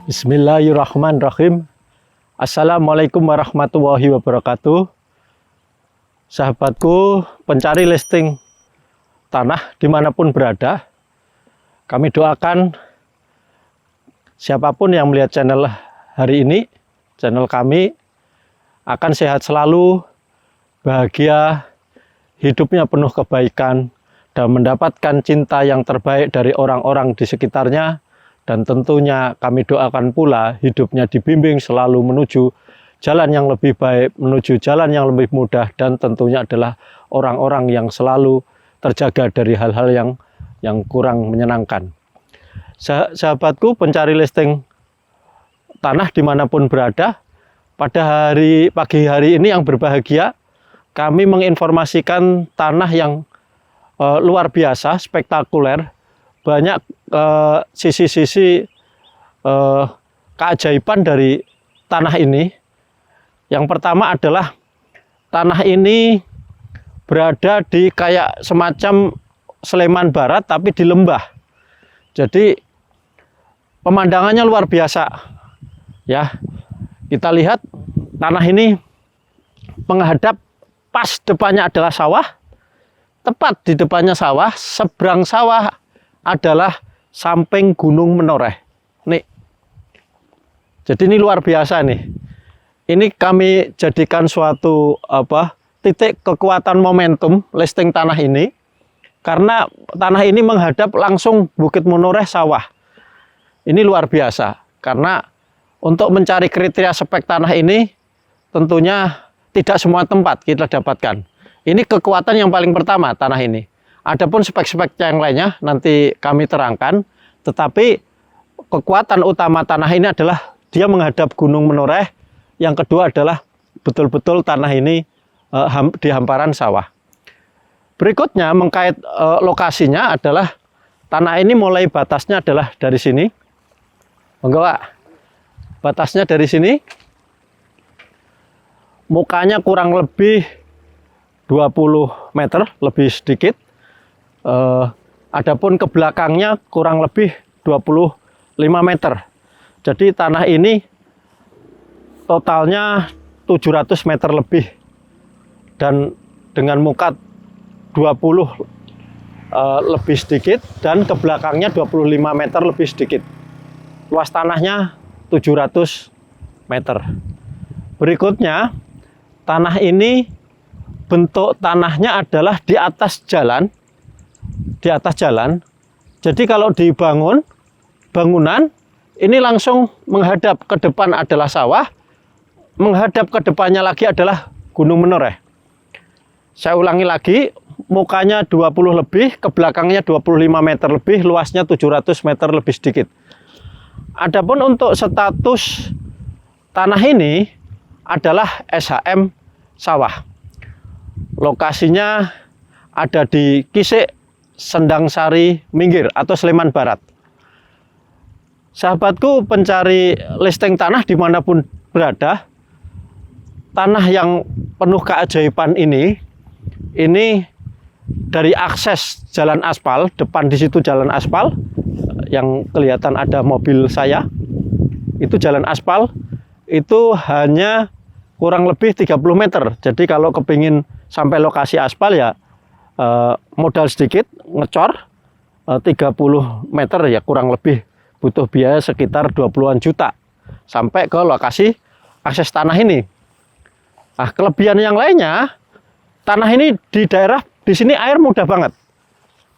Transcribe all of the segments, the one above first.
Bismillahirrahmanirrahim. Assalamualaikum warahmatullahi wabarakatuh. Sahabatku pencari listing tanah dimanapun berada, kami doakan siapapun yang melihat channel hari ini, channel kami, akan sehat selalu, bahagia, hidupnya penuh kebaikan, dan mendapatkan cinta yang terbaik dari orang-orang di sekitarnya. Dan tentunya kami doakan pula hidupnya dibimbing selalu menuju jalan yang lebih baik, menuju jalan yang lebih mudah, dan tentunya adalah orang-orang yang selalu terjaga dari hal-hal yang kurang menyenangkan. Sahabatku pencari listing tanah dimanapun berada, pada pagi hari ini yang berbahagia, kami menginformasikan tanah yang luar biasa, spektakuler, banyak sisi-sisi keajaiban dari tanah ini. Yang pertama adalah tanah ini berada di kayak semacam Sleman Barat tapi di lembah. Jadi pemandangannya luar biasa. Ya, kita lihat tanah ini menghadap, pas depannya adalah sawah. Tepat di depannya sawah, seberang sawah adalah samping Gunung Menoreh. Nih. Jadi ini luar biasa nih. Ini kami jadikan suatu titik kekuatan momentum listing tanah ini, karena tanah ini menghadap langsung Bukit Menoreh sawah. Ini luar biasa, karena untuk mencari kriteria spek tanah ini tentunya tidak semua tempat kita dapatkan. Ini kekuatan yang paling pertama tanah ini. Adapun spek-spek yang lainnya nanti kami terangkan, tetapi kekuatan utama tanah ini adalah dia menghadap Gunung Menoreh. Yang kedua adalah betul-betul tanah ini di hamparan sawah. Berikutnya mengkait lokasinya adalah tanah ini mulai batasnya adalah dari sini. Monggo Pak. Batasnya dari sini. Mukanya kurang lebih 20 meter, lebih sedikit. Adapun ke belakangnya kurang lebih 25 meter. Jadi tanah ini totalnya 700 meter lebih, dan dengan muka 20 lebih sedikit, dan ke belakangnya 25 meter lebih sedikit. Luas tanahnya 700 meter. Berikutnya, tanah ini bentuk tanahnya adalah di atas jalan. Di atas jalan. Jadi kalau dibangun bangunan ini langsung menghadap ke depan adalah sawah, menghadap ke depannya lagi adalah Gunung Menoreh. Saya ulangi lagi, mukanya 20 lebih, ke belakangnya 25 meter lebih, luasnya 700 meter lebih sedikit. Adapun untuk status tanah ini adalah SHM sawah. Lokasinya ada di Kisik, Sendang Sari, Minggir atau Sleman Barat. Sahabatku pencari listing tanah dimanapun berada, tanah yang penuh keajaiban ini dari akses jalan aspal, depan di situ jalan aspal, yang kelihatan ada mobil saya, itu jalan aspal, itu hanya kurang lebih 30 meter. Jadi kalau kepingin sampai lokasi aspal ya modal sedikit, ngecor 30 meter ya kurang lebih butuh biaya sekitar 20-an juta sampai ke lokasi akses tanah ini. Nah, kelebihan yang lainnya, tanah ini di daerah di sini air mudah banget.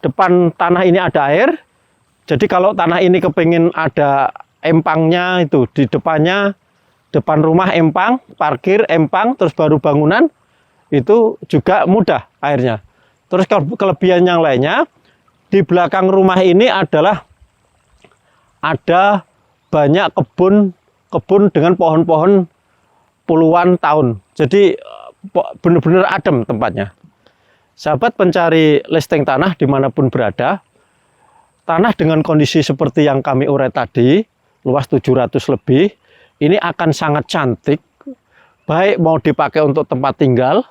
Depan tanah ini ada air. Jadi kalau tanah ini kepingin ada empangnya, itu di depannya, depan rumah empang, parkir empang, terus baru bangunan, itu juga mudah airnya. Terus kelebihan yang lainnya, di belakang rumah ini adalah ada banyak kebun dengan pohon-pohon puluhan tahun. Jadi benar-benar adem tempatnya. Sahabat pencari listing tanah dimanapun berada, tanah dengan kondisi seperti yang kami urai tadi, luas 700 lebih, ini akan sangat cantik, baik mau dipakai untuk tempat tinggal,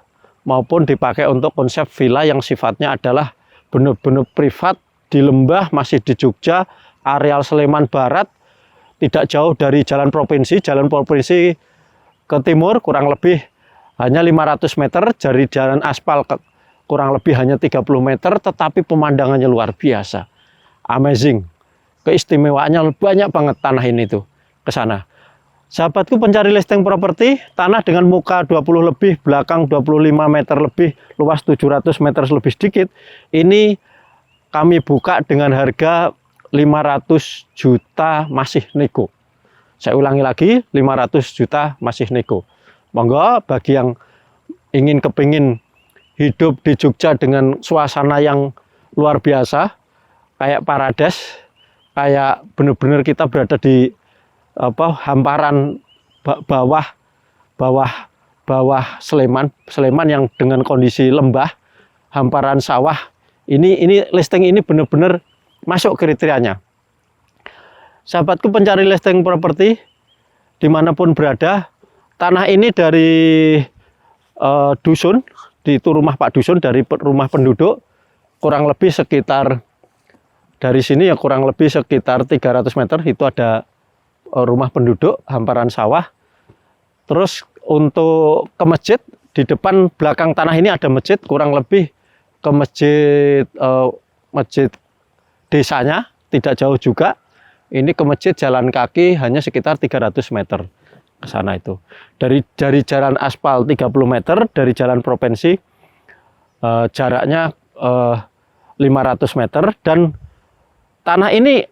maupun dipakai untuk konsep villa yang sifatnya adalah benar-benar privat, di lembah, masih di Jogja, areal Sleman Barat, tidak jauh dari jalan provinsi ke timur kurang lebih hanya 500 meter, dari jalan aspal kurang lebih hanya 30 meter, tetapi pemandangannya luar biasa. Amazing. Keistimewaannya banyak banget tanah ini tuh ke sana. Sahabatku pencari listing properti, tanah dengan muka 20 lebih, belakang 25 meter lebih, luas 700 meter lebih sedikit. Ini kami buka dengan harga 500 juta masih nego. Saya ulangi lagi, 500 juta masih nego. Monggo bagi yang kepingin hidup di Jogja dengan suasana yang luar biasa, kayak paradise, kayak benar-benar kita berada di hamparan bawah Sleman yang dengan kondisi lembah, hamparan sawah. Ini listing ini benar-benar masuk kriterianya. Sahabatku pencari listing properti dimanapun berada, tanah ini dari dusun, itu rumah Pak Dusun, dari rumah penduduk, kurang lebih sekitar dari sini ya kurang lebih sekitar 300 meter itu ada rumah penduduk, hamparan sawah. Terus untuk ke masjid, di depan belakang tanah ini ada masjid, kurang lebih ke masjid desanya, tidak jauh juga. Ini ke masjid jalan kaki hanya sekitar 300 meter ke sana itu. Dari jalan aspal 30 meter, dari jalan provinsi jaraknya 500 meter, dan tanah ini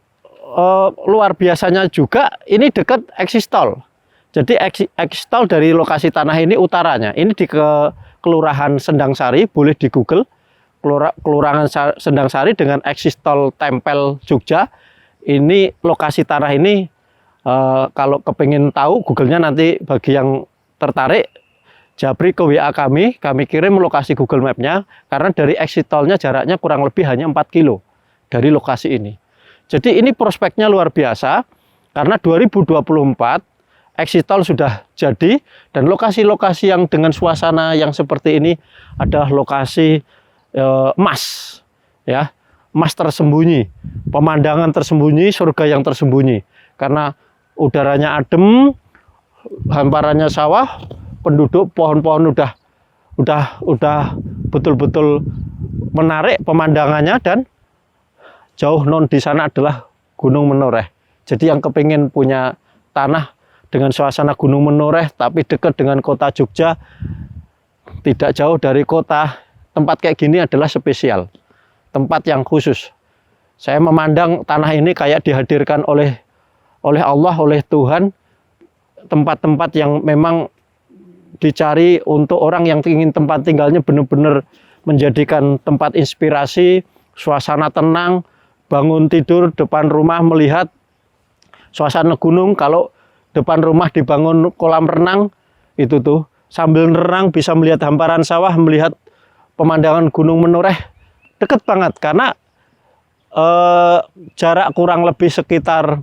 luar biasanya juga ini dekat eksistol. Jadi eksistol dari lokasi tanah ini utaranya. Ini di Kelurahan Sendang Sari, boleh di Google Kelurahan Sendang Sari dengan eksistol tempel Jogja. Ini lokasi tanah ini kalau kepingin tahu Google-nya nanti bagi yang tertarik japri ke WA kami kirim lokasi Google Map-nya, karena dari exit tol-nya jaraknya kurang lebih hanya 4 kilo dari lokasi ini. Jadi ini prospeknya luar biasa, karena 2024 exit tol sudah jadi, dan lokasi-lokasi yang dengan suasana yang seperti ini adalah lokasi emas, ya, emas tersembunyi, pemandangan tersembunyi, surga yang tersembunyi, karena udaranya adem, hamparannya sawah, penduduk, pohon-pohon udah betul-betul menarik pemandangannya, dan jauh non di sana adalah Gunung Menoreh. Jadi yang kepingin punya tanah dengan suasana Gunung Menoreh tapi dekat dengan kota Jogja, tidak jauh dari kota, tempat kayak gini adalah spesial, tempat yang khusus. Saya memandang tanah ini kayak dihadirkan oleh Allah, oleh Tuhan, tempat-tempat yang memang dicari untuk orang yang ingin tempat tinggalnya benar-benar menjadikan tempat inspirasi, suasana tenang, bangun tidur depan rumah melihat suasana gunung. Kalau depan rumah dibangun kolam renang, itu tuh sambil renang bisa melihat hamparan sawah, melihat pemandangan Gunung Menoreh, deket banget, karena jarak kurang lebih sekitar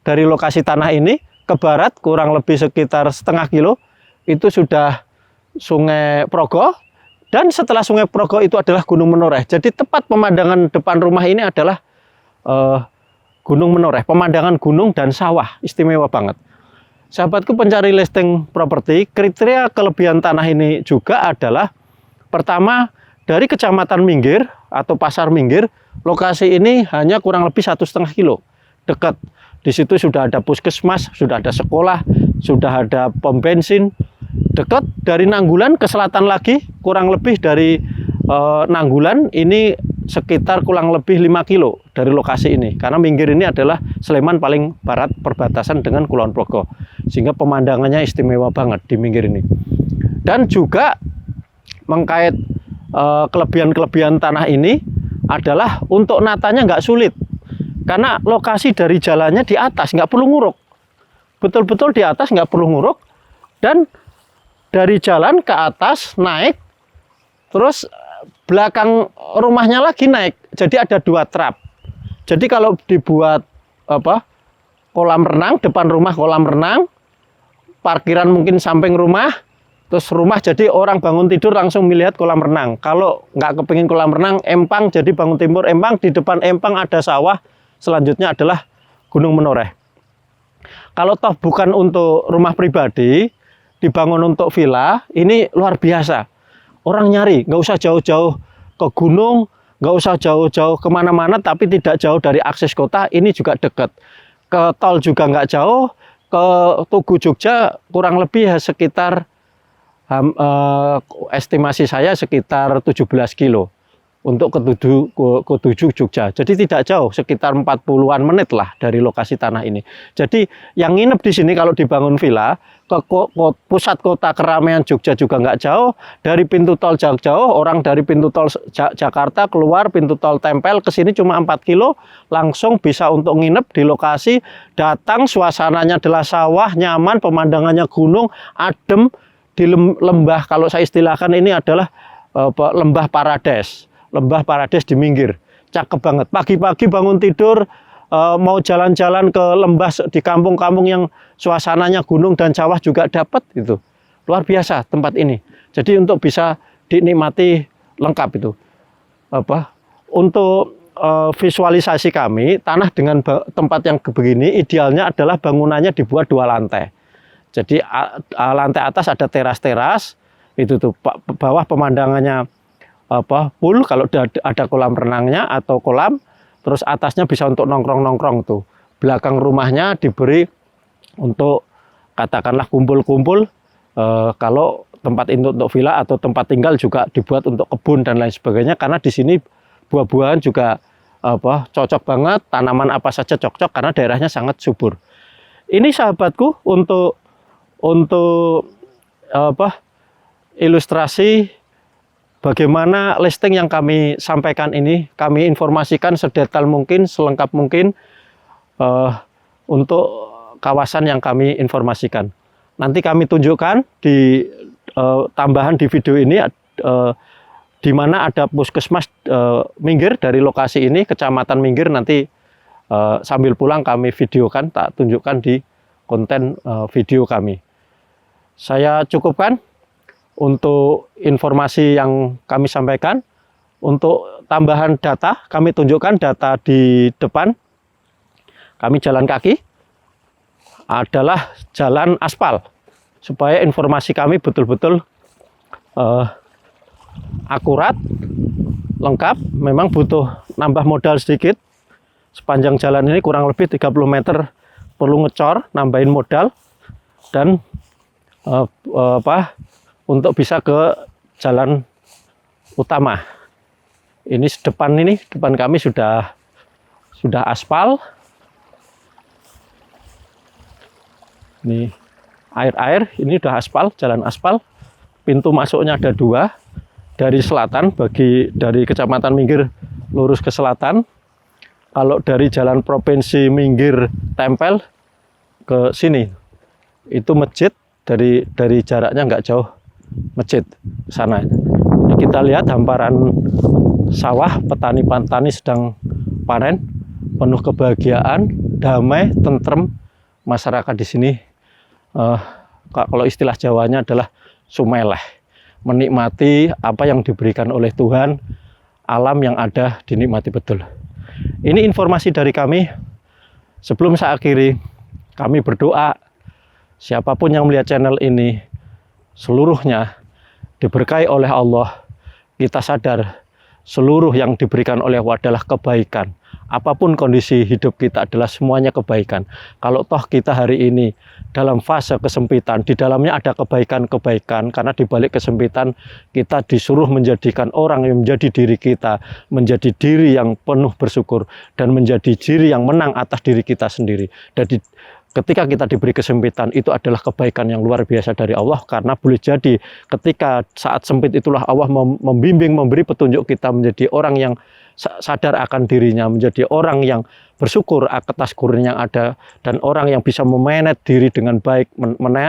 dari lokasi tanah ini ke barat kurang lebih sekitar setengah kilo itu sudah Sungai Progo, dan setelah Sungai Progo itu adalah Gunung Menoreh. Jadi tepat pemandangan depan rumah ini adalah Gunung Menoreh, pemandangan gunung dan sawah, istimewa banget. Sahabatku pencari listing properti, kriteria kelebihan tanah ini juga adalah pertama, dari Kecamatan Minggir atau Pasar Minggir, lokasi ini hanya kurang lebih 1,5 kilo, dekat. Di situ sudah ada puskesmas, sudah ada sekolah, sudah ada pom bensin, dekat. Dari Nanggulan ke selatan lagi, kurang lebih dari Nanggulan ini sekitar kurang lebih 5 kilo dari lokasi ini, karena Minggir ini adalah Sleman paling barat perbatasan dengan Kulon Progo, sehingga pemandangannya istimewa banget di Minggir ini. Dan juga mengkait kelebihan-kelebihan tanah ini adalah untuk natanya nggak sulit, karena lokasi dari jalannya di atas, nggak perlu nguruk, betul-betul di atas, nggak perlu nguruk. Dan dari jalan ke atas naik, terus belakang rumahnya lagi naik. Jadi ada 2 trap. Jadi kalau dibuat kolam renang, depan rumah kolam renang, parkiran mungkin samping rumah, terus rumah jadi orang bangun tidur langsung melihat kolam renang. Kalau nggak kepingin kolam renang, empang, jadi bangun timur empang, di depan empang ada sawah, selanjutnya adalah Gunung Menoreh. Kalau toh bukan untuk rumah pribadi, dibangun untuk villa, ini luar biasa. Orang nyari, nggak usah jauh-jauh ke gunung, nggak usah jauh-jauh kemana-mana, tapi tidak jauh dari akses kota, ini juga dekat. Ke tol juga nggak jauh, ke Tugu Jogja kurang lebih sekitar, estimasi saya sekitar 17 kilo. Untuk ke tujuh Jogja. Jadi tidak jauh, sekitar 40-an menit lah dari lokasi tanah ini. Jadi yang nginep di sini kalau dibangun villa, ke pusat kota keramaian Jogja juga nggak jauh. Dari pintu tol jauh-jauh, orang dari pintu tol Jakarta keluar pintu tol Tempel ke sini cuma 4 kilo, langsung bisa untuk nginep di lokasi, datang suasananya adalah sawah, nyaman, pemandangannya gunung, adem, di lembah, kalau saya istilahkan ini adalah lembah Parades. Lembah Parades di Minggir, cakep banget. Pagi-pagi bangun tidur, mau jalan-jalan ke lembah di kampung-kampung yang suasananya gunung dan sawah juga dapat itu. Luar biasa tempat ini. Jadi untuk bisa dinikmati lengkap itu. Untuk visualisasi kami, tanah dengan tempat yang begini idealnya adalah bangunannya dibuat 2 lantai. Jadi lantai atas ada teras-teras, itu tuh bawah pemandangannya pool kalau ada kolam renangnya atau kolam, terus atasnya bisa untuk nongkrong-nongkrong tuh. Belakang rumahnya diberi untuk katakanlah kumpul-kumpul, kalau tempat untuk villa atau tempat tinggal juga dibuat untuk kebun dan lain sebagainya, karena di sini buah-buahan juga cocok banget, tanaman apa saja cocok karena daerahnya sangat subur. Ini sahabatku untuk ilustrasi bagaimana listing yang kami sampaikan ini, kami informasikan sedetail mungkin, selengkap mungkin untuk kawasan yang kami informasikan. Nanti kami tunjukkan di tambahan di video ini, di mana ada puskesmas Minggir dari lokasi ini, Kecamatan Minggir. Nanti sambil pulang kami videokan, tak tunjukkan di konten video kami. Saya cukupkan untuk informasi yang kami sampaikan. Untuk tambahan data, kami tunjukkan data di depan. Kami jalan kaki adalah jalan aspal, supaya informasi kami betul-betul akurat, lengkap. Memang butuh nambah modal sedikit. Sepanjang jalan ini kurang lebih 30 meter perlu ngecor, nambahin modal, dan untuk bisa ke jalan utama. Ini depan kami sudah aspal. Ini air, ini sudah aspal, jalan aspal. Pintu masuknya ada 2 dari selatan, dari Kecamatan Minggir lurus ke selatan. Kalau dari jalan provinsi Minggir Tempel ke sini, itu masjid, dari jaraknya nggak jauh masjid sana. Ini kita lihat hamparan sawah, petani sedang panen, penuh kebahagiaan, damai, tentrem. Masyarakat di sini, kalau istilah Jawanya adalah sumeleh, menikmati apa yang diberikan oleh Tuhan, alam yang ada dinikmati betul. Ini informasi dari kami. Sebelum saya akhiri, kami berdoa siapapun yang melihat channel ini, seluruhnya diberkahi oleh Allah. Kita sadar seluruh yang diberikan oleh Allah adalah kebaikan. Apapun kondisi hidup kita adalah semuanya kebaikan. Kalau toh kita hari ini dalam fase kesempitan, di dalamnya ada kebaikan-kebaikan, karena di balik kesempitan kita disuruh menjadikan orang yang menjadi diri kita, menjadi diri yang penuh bersyukur, dan menjadi diri yang menang atas diri kita sendiri. Jadi ketika kita diberi kesempitan, itu adalah kebaikan yang luar biasa dari Allah, karena boleh jadi ketika saat sempit itulah Allah membimbing, memberi petunjuk kita menjadi orang yang sadar akan dirinya, menjadi orang yang bersyukur atas kurnia yang ada, dan orang yang bisa memanage diri dengan baik,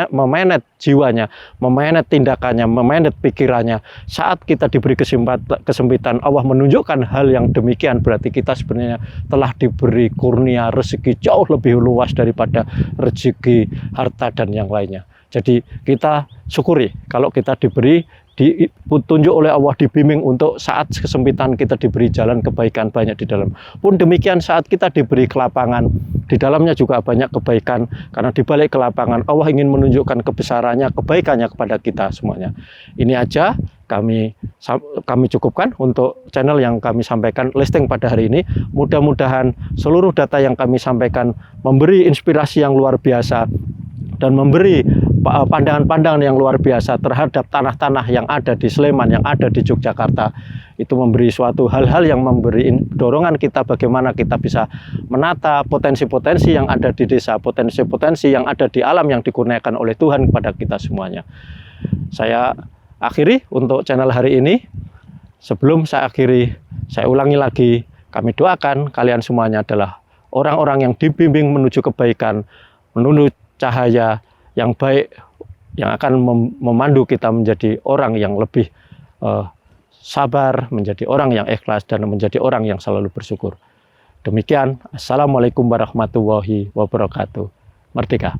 memanage jiwanya, memanage tindakannya, memanage pikirannya. Saat kita diberi kesempitan, Allah menunjukkan hal yang demikian, berarti kita sebenarnya telah diberi kurnia rezeki jauh lebih luas daripada rezeki harta dan yang lainnya. Jadi kita syukuri kalau kita diberi, ditunjuk oleh Allah, dibimbing untuk saat kesempitan kita diberi jalan kebaikan banyak di dalam. Pun demikian saat kita diberi kelapangan, di dalamnya juga banyak kebaikan, karena di balik kelapangan Allah ingin menunjukkan kebesarannya, kebaikannya kepada kita semuanya. Ini aja kami cukupkan untuk channel yang kami sampaikan listing pada hari ini. Mudah-mudahan seluruh data yang kami sampaikan memberi inspirasi yang luar biasa dan memberi pandangan-pandangan yang luar biasa terhadap tanah-tanah yang ada di Sleman, yang ada di Yogyakarta. Itu memberi suatu hal-hal yang memberi dorongan kita bagaimana kita bisa menata potensi-potensi yang ada di desa, potensi-potensi yang ada di alam yang dikurniakan oleh Tuhan kepada kita semuanya. Saya akhiri untuk channel hari ini. Sebelum saya akhiri, saya ulangi lagi, kami doakan kalian semuanya adalah orang-orang yang dibimbing menuju kebaikan, menuju cahaya yang baik, yang akan memandu kita menjadi orang yang lebih sabar, menjadi orang yang ikhlas, dan menjadi orang yang selalu bersyukur. Demikian, Assalamualaikum warahmatullahi wabarakatuh. Merdeka!